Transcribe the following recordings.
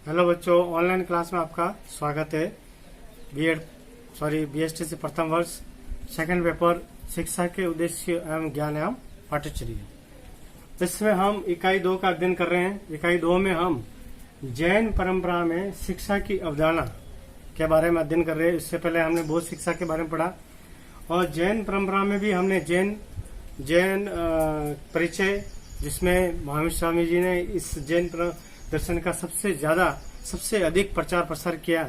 Hello बच्चों, online class में आपका स्वागत है। बीएसटीसी प्रथम वर्ष सेकंड पेपर शिक्षा के उद्देश्य एवं ज्ञान एवं पाठ्यचर्या। इसमें हम इकाई 2 का अध्ययन कर रहे हैं। इकाई 2 में हम जैन परंपरा में शिक्षा की अवधारणा के बारे में अध्ययन कर रहे हैं। इससे पहले हमने बौद्ध शिक्षा के बारे में पढ़ा और जैन परंपरा में भी हमने जैन परिचय, जिसमें महावीर स्वामी जी ने इस जैन दर्शन का सबसे अधिक प्रचार प्रसार किया।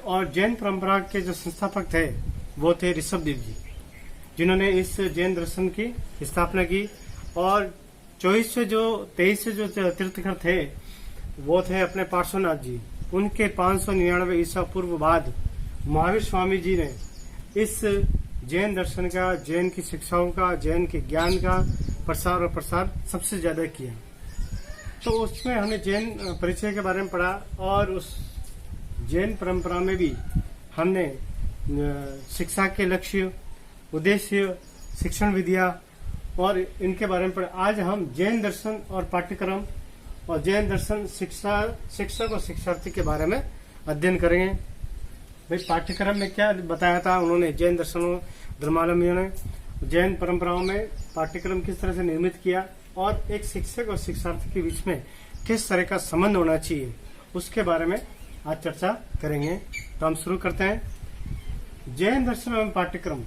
और जैन परंपरा के जो संस्थापक थे वो थे ऋषभदेव जी, जिन्होंने इस जैन दर्शन की स्थापना की। और 23 जो तीर्थंकर थे वो थे अपने पार्श्वनाथ जी। उनके 599 ईसा पूर्व बाद महावीर स्वामी जी ने इस जैन दर्शन का, जैन की शिक्षाओं का, जैन के ज्ञान का प्रसार सबसे ज्यादा किया। तो उसमें हमने जैन परिचय के बारे में पढ़ा और उस जैन परंपरा में भी हमने शिक्षा के लक्ष्य, उद्देश्य, शिक्षण विधियां और इनके बारे में पढ़ा। आज हम जैन दर्शन और पाठ्यक्रम और जैन दर्शन शिक्षक और शिक्षार्थी के बारे में अध्ययन करेंगे। भाई, पाठ्यक्रम में क्या बताया था उन्होंने, जैन दर्शनों धर्मावलंबियों ने जैन परंपराओं में पाठ्यक्रम किस तरह से निर्मित किया और एक शिक्षक और शिक्षार्थी के बीच में किस तरह का संबंध होना चाहिए, उसके बारे में आज चर्चा करेंगे। तो हम शुरू करते हैं। जैन दर्शन एवं पाठ्यक्रम।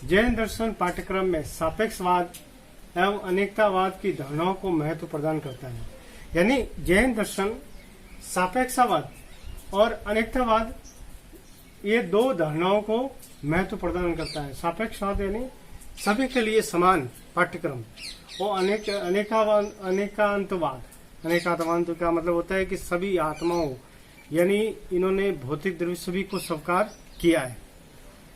जैन दर्शन पाठ्यक्रम में सापेक्षवाद एवं अनेकतावाद की धारणाओं को महत्व प्रदान करता है। यानी जैन दर्शन सापेक्षवाद और अनेकतावाद, ये दो धारणाओं को महत्व प्रदान करता है। सापेक्षवाद यानी सभी के लिए समान पाठ्यक्रम और अनेकांतवाद का मतलब होता है कि सभी आत्माओं, यानी इन्होंने भौतिक द्रव्य सभी को स्वीकार किया है,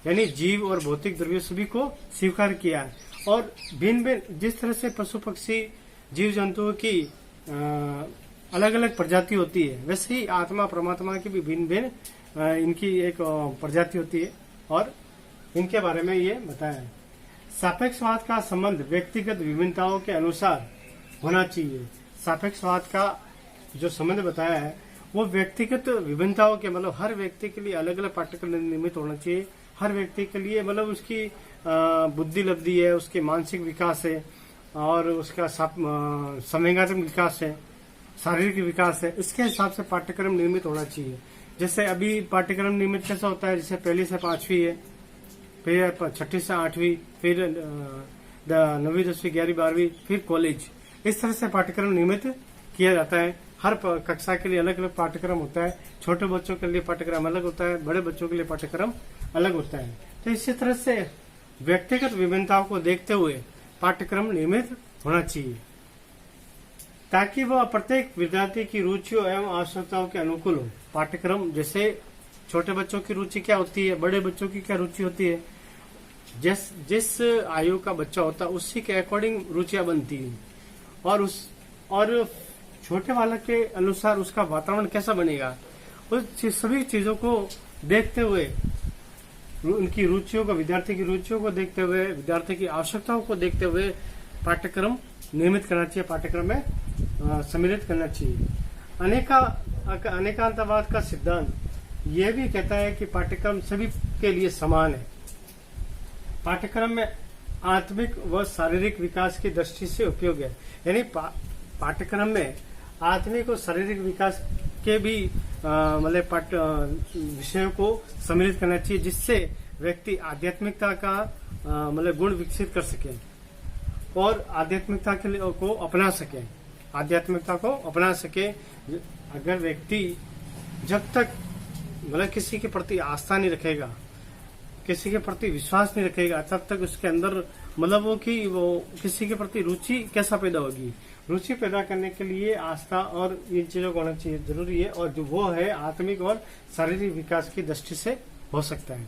यानी जीव और भौतिक द्रव्य सभी को स्वीकार किया है। और भिन्न भिन्न जिस तरह से पशु पक्षी जीव जंतुओं की अलग अलग प्रजाति होती है, वैसे ही आत्मा परमात्मा की भी भिन्न भिन्न इनकी एक प्रजाति होती है और इनके बारे में ये बताया है। सापेक्षवाद का संबंध व्यक्तिगत विभिन्नताओं के अनुसार होना चाहिए। सापेक्षवाद का जो संबंध बताया है वो व्यक्तिगत विभिन्नताओं के, मतलब हर व्यक्ति के लिए अलग अलग पाठ्यक्रम निर्मित होना चाहिए। हर व्यक्ति के लिए मतलब उसकी बुद्धि लब्धि है, उसके मानसिक विकास है और उसका संवेगात्मक विकास है, शारीरिक विकास है, इसके हिसाब से पाठ्यक्रम निर्मित होना चाहिए। जैसे अभी पाठ्यक्रम निर्मित कैसा होता है, जैसे 1 से 5वीं है, फिर 6 से 8वीं, फिर 9वीं 10वीं 11वीं 12वीं, फिर कॉलेज। इस तरह से पाठ्यक्रम निर्मित किया जाता है। हर कक्षा के लिए अलग अलग पाठ्यक्रम होता है। छोटे बच्चों के लिए पाठ्यक्रम अलग होता है, बड़े बच्चों के लिए पाठ्यक्रम अलग होता है। तो इसी तरह से व्यक्तिगत विभिन्नताओं को देखते हुए पाठ्यक्रम निर्मित होना चाहिए ताकि वह प्रत्येक विद्यार्थी की रुचियों एवं आवश्यकताओं के अनुकूल हो। पाठ्यक्रम जैसे छोटे बच्चों की रुचि क्या होती है, बड़े बच्चों की क्या रुचि होती है, जिस आयु का बच्चा होता है उसी के अकॉर्डिंग रुचियां बनती है और छोटे बालक के अनुसार उसका वातावरण कैसा बनेगा, उस सभी चीजों को देखते हुए, उनकी रुचियों को, विद्यार्थी की रुचियों को देखते हुए, विद्यार्थी की आवश्यकताओं को देखते हुए पाठ्यक्रम निर्मित करना चाहिए, पाठ्यक्रम में सम्मिलित करना चाहिए। अनेकांतवाद का सिद्धांत यह भी कहता है कि पाठ्यक्रम सभी के लिए समान है। पाठ्यक्रम में आत्मिक व शारीरिक विकास की दृष्टि से उपयोग है। यानी पाठ्यक्रम में आत्मिक और शारीरिक विकास के भी मतलब विषयों को सम्मिलित करना चाहिए, जिससे व्यक्ति आध्यात्मिकता का मतलब गुण विकसित कर सके और आध्यात्मिकता के लिए को अपना सके। आध्यात्मिकता को अपना सके। अगर व्यक्ति जब तक मतलब किसी के प्रति आस्था नहीं रखेगा, किसी के प्रति विश्वास नहीं रखेगा, तब तक उसके अंदर मतलब वो किसी के प्रति रुचि कैसा पैदा होगी। रुचि पैदा करने के लिए आस्था और इन चीजों को होना चाहिए, जरूरी है। और जो वो है आत्मिक और शारीरिक विकास की दृष्टि से हो सकता है।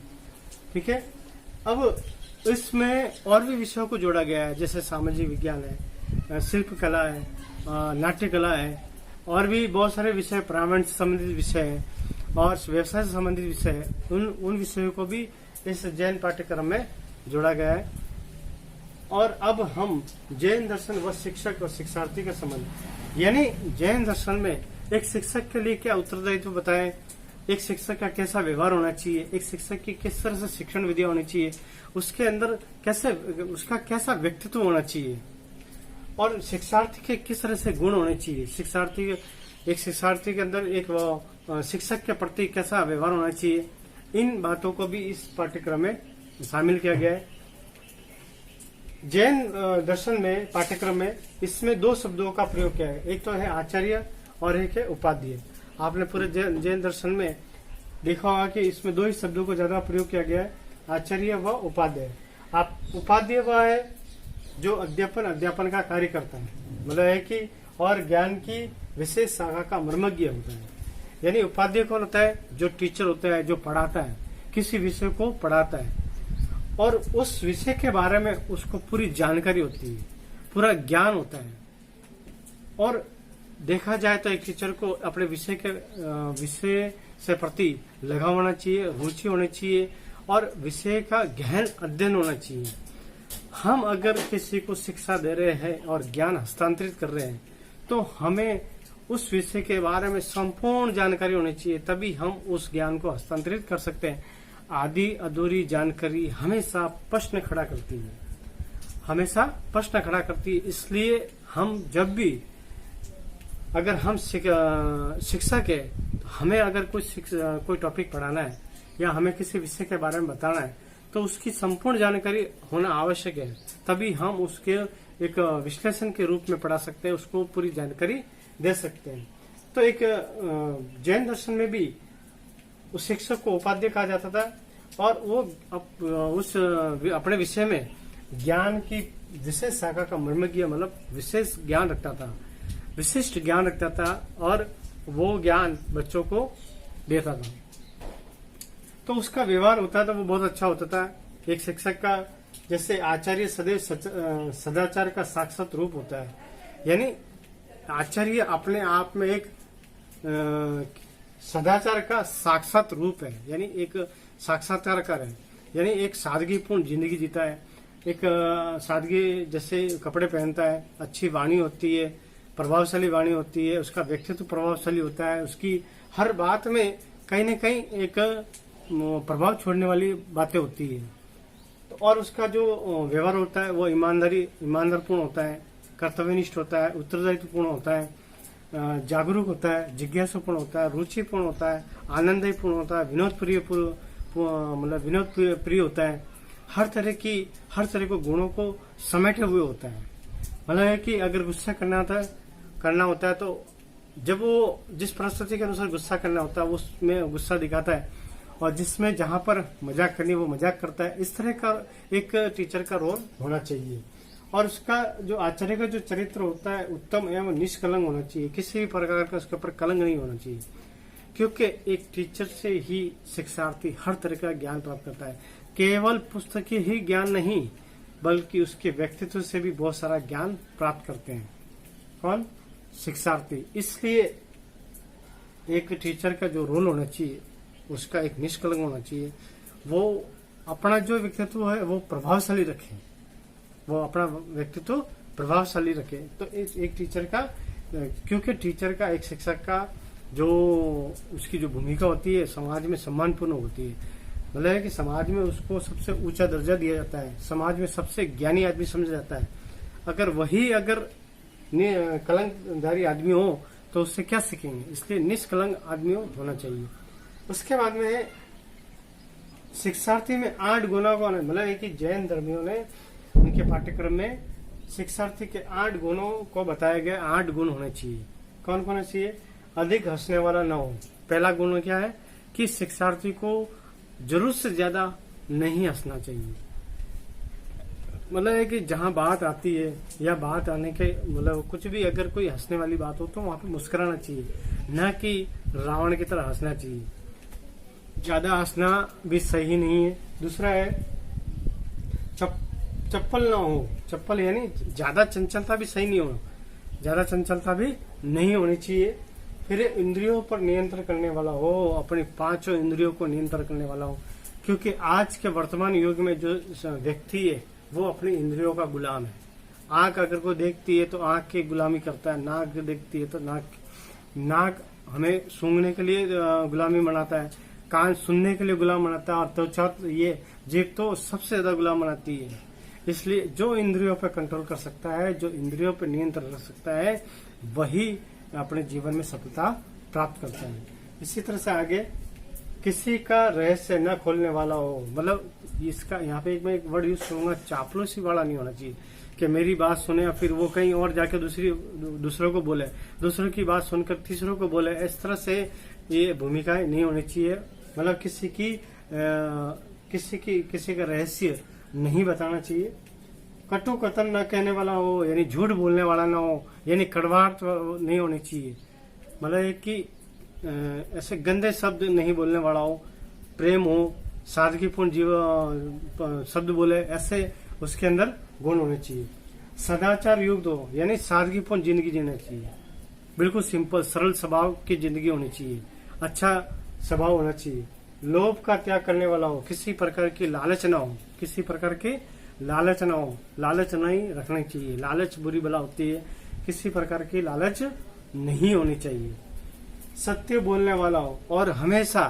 ठीक है। अब इसमें और भी विषयों को जोड़ा गया है, जैसे सामाजिक विज्ञान है, शिल्प कला है, नाट्य कला है और भी बहुत सारे विषय, प्रावरण से संबंधित विषय है और व्यवसाय से संबंधित विषय है। उन विषयों को भी इस जैन पाठ्यक्रम में जोड़ा गया है। और अब हम जैन दर्शन व शिक्षक और शिक्षार्थी का संबंध, यानी जैन दर्शन में एक शिक्षक के लिए क्या उत्तरदायित्व बताएं, एक शिक्षक का कैसा व्यवहार होना चाहिए, एक शिक्षक की किस तरह से शिक्षण विद्या होनी चाहिए, उसके अंदर कैसे उसका कैसा व्यक्तित्व होना चाहिए, और शिक्षार्थी के किस तरह से गुण होने चाहिए, एक शिक्षार्थी के अंदर एक शिक्षक के प्रति कैसा व्यवहार होना चाहिए, इन बातों को भी इस पाठ्यक्रम में शामिल किया गया है। जैन दर्शन में पाठ्यक्रम में इसमें 2 शब्दों का प्रयोग किया है, एक तो है आचार्य और एक है उपाध्याय। आपने पूरे जैन दर्शन में देखा होगा कि इसमें 2 ही शब्दों को ज्यादा प्रयोग किया गया है, आचार्य व उपाध्याय। आप उपाध्याय वह है जो अध्यापन का कार्य करता है, मतलब है कि और ज्ञान की विशेष शाखा का मर्मज्ञ होता है। यानी उपाध्याय कौन होता है? जो टीचर होता है, जो पढ़ाता है, किसी विषय को पढ़ाता है और उस विषय के बारे में उसको पूरी जानकारी होती है, पूरा ज्ञान होता है। और देखा जाए तो एक टीचर को अपने विषय से प्रति लगाव होना चाहिए, रुचि होनी चाहिए और विषय का गहन अध्ययन होना चाहिए। हम अगर किसी को शिक्षा दे रहे हैं और ज्ञान हस्तांतरित कर रहे हैं तो हमें उस विषय के बारे में संपूर्ण जानकारी होनी चाहिए, तभी हम उस ज्ञान को हस्तांतरित कर सकते हैं। आधी अधूरी जानकारी हमेशा प्रश्न खड़ा करती है, इसलिए हम जब भी अगर हम शिक्षक है, हमें अगर कोई टॉपिक पढ़ाना है या हमें किसी विषय के बारे में बताना है तो उसकी संपूर्ण जानकारी होना आवश्यक है, तभी हम उसके एक विश्लेषण के रूप में पढ़ा सकते हैं, उसको पूरी जानकारी दे सकते हैं। तो एक जैन दर्शन में भी उस शिक्षक को उपाध्याय कहा जाता था और वो उस अपने विषय में ज्ञान की विशेष शाखा का मर्मज्ञ, मतलब विशेष ज्ञान रखता था, विशिष्ट ज्ञान रखता था और वो ज्ञान बच्चों को देता था। तो उसका व्यवहार होता था वो बहुत अच्छा होता था। एक शिक्षक का जैसे आचार्य सदैव सदाचार का साक्षात रूप होता है, यानी आचार्य अपने आप में एक सदाचार का साक्षात रूप है, यानी एक साक्षात्कारकार है, यानी एक सादगीपूर्ण जिंदगी जीता है, एक सादगी जैसे कपड़े पहनता है, अच्छी वाणी होती है, प्रभावशाली वाणी होती है, उसका व्यक्तित्व प्रभावशाली होता है, उसकी हर बात में कहीं न कहीं एक प्रभाव छोड़ने वाली बातें होती है। और उसका जो व्यवहार होता है वो ईमानदारपूर्ण होता है, कर्तव्यनिष्ठ होता है, उत्तरदायित्वपूर्ण होता है, जागरूक होता है, जिज्ञासापूर्ण होता है, रुचिपूर्ण होता है, आनंदपूर्ण होता है, विनोद प्रिय होता है। हर तरह के गुणों को समेटे हुए होता है। मतलब है कि अगर गुस्सा करना होता है तो जब वो जिस परिस्थिति के अनुसार गुस्सा करना होता है उसमें गुस्सा दिखाता है, और जिसमें जहां पर मजाक करनी वो मजाक करता है। इस तरह का एक टीचर का रोल होना चाहिए। और उसका जो आचार्य का जो चरित्र होता है उत्तम एवं निष्कलंक होना चाहिए, किसी भी प्रकार का उसके ऊपर कलंक नहीं होना चाहिए, क्योंकि एक टीचर से ही शिक्षार्थी हर तरह का ज्ञान प्राप्त करता है। केवल पुस्तकीय ही ज्ञान नहीं बल्कि उसके व्यक्तित्व से भी बहुत सारा ज्ञान प्राप्त करते हैं। कौन? शिक्षार्थी। इसलिए एक टीचर का जो रोल होना चाहिए उसका एक निष्कलंक होना चाहिए, वो अपना जो व्यक्तित्व है वो प्रभावशाली रखे, वो अपना व्यक्तित्व प्रभावशाली रखे। तो एक टीचर का, क्योंकि टीचर का, एक शिक्षक का जो उसकी जो भूमिका होती है समाज में सम्मानपूर्ण होती है। मतलब है कि समाज में उसको सबसे ऊंचा दर्जा दिया जाता है, समाज में सबसे ज्ञानी आदमी समझा जाता है। अगर कलंकधारी आदमी हो तो उससे क्या सीखेंगे? इसलिए निष्कलंक आदमी होना चाहिए। उसके बाद में शिक्षार्थी में 8 गुणों को, मतलब है कि जैन धर्मियों ने उनके पाठ्यक्रम में शिक्षार्थी के 8 गुणों को बताया गया। 8 गुण होने चाहिए। कौन कौन चाहिए? अधिक हंसने वाला न हो। पहला गुण क्या है कि शिक्षार्थी को जरूरत से ज्यादा नहीं हंसना चाहिए। मतलब है कि जहां बात आती है या बात आने के मतलब कुछ भी अगर कोई हंसने वाली बात हो तो वहां पे मुस्कुराना चाहिए, न कि रावण की तरह हंसना चाहिए। ज्यादा हंसना भी सही नहीं है। दूसरा है चप्पल ना हो। चप्पल यानी ज्यादा चंचलता भी सही नहीं हो, ज्यादा चंचलता भी नहीं होनी चाहिए। फिर इंद्रियों पर नियंत्रण करने वाला हो, अपनी 5 इंद्रियों को नियंत्रण करने वाला हो, क्योंकि आज के वर्तमान युग में जो व्यक्ति है वो अपनी इंद्रियों का गुलाम है। आंख अगर कोई देखती है तो आंख की गुलामी करता है, नाक देखती है तो नाक, नाक हमें सूंघने के लिए गुलामी बनाता है, कान सुनने के लिए गुलाम बनाता है, और त्वचा ये जीभ तो सबसे ज्यादा गुलाम बनाती है। इसलिए जो इंद्रियों पर कंट्रोल कर सकता है, जो इंद्रियों पर नियंत्रण रख सकता है, वही अपने जीवन में सफलता प्राप्त करता है। इसी तरह से आगे, किसी का रहस्य न खोलने वाला हो, मतलब इसका यहाँ पे मैं एक वर्ड यूज करूंगा, चापलूसी वाला नहीं होना चाहिए कि मेरी बात सुने और फिर वो कहीं और जाके दूसरों को बोले, दूसरों की बात सुनकर तीसरों को बोले। इस तरह से ये भूमिकाएं नहीं होनी चाहिए। मतलब किसी का रहस्य नहीं बताना चाहिए। कटु कथन न कहने वाला हो, यानी झूठ बोलने वाला ना हो, यानी कड़वाहट नहीं होनी चाहिए। मतलब कि ऐसे गंदे शब्द नहीं बोलने वाला हो, प्रेम हो, सादगीपूर्ण शब्द बोले, ऐसे उसके अंदर गुण होने चाहिए। सदाचार युक्त हो, यानी सादगीपूर्ण जिंदगी जीना चाहिए, बिल्कुल सिंपल सरल स्वभाव की जिंदगी होनी चाहिए, अच्छा स्वभाव होना चाहिए। लोभ का त्याग करने वाला हो, किसी प्रकार की लालच ना हो, किसी प्रकार की लालच ना हो, लालच नहीं रखनी चाहिए, लालच बुरी बला होती है, किसी प्रकार की लालच नहीं होनी चाहिए। सत्य बोलने वाला हो और हमेशा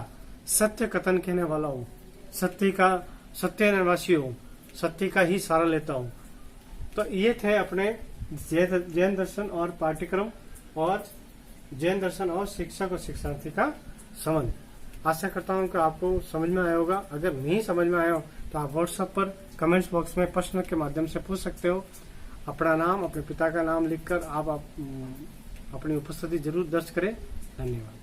सत्य कथन कहने वाला हो, सत्य निवासी हो, सत्य का ही सहारा लेता हो। तो ये थे अपने जैन दर्शन और पाठ्यक्रम और जैन दर्शन और शिक्षक और शिक्षार्थी का संबंध। आशा करता हूँ कि आपको समझ में आया होगा। अगर नहीं समझ में आया हो तो आप व्हाट्सएप पर कमेंट्स बॉक्स में प्रश्न के माध्यम से पूछ सकते हो। अपना नाम, अपने पिता का नाम लिखकर आप अपनी उपस्थिति जरूर दर्ज करें। धन्यवाद।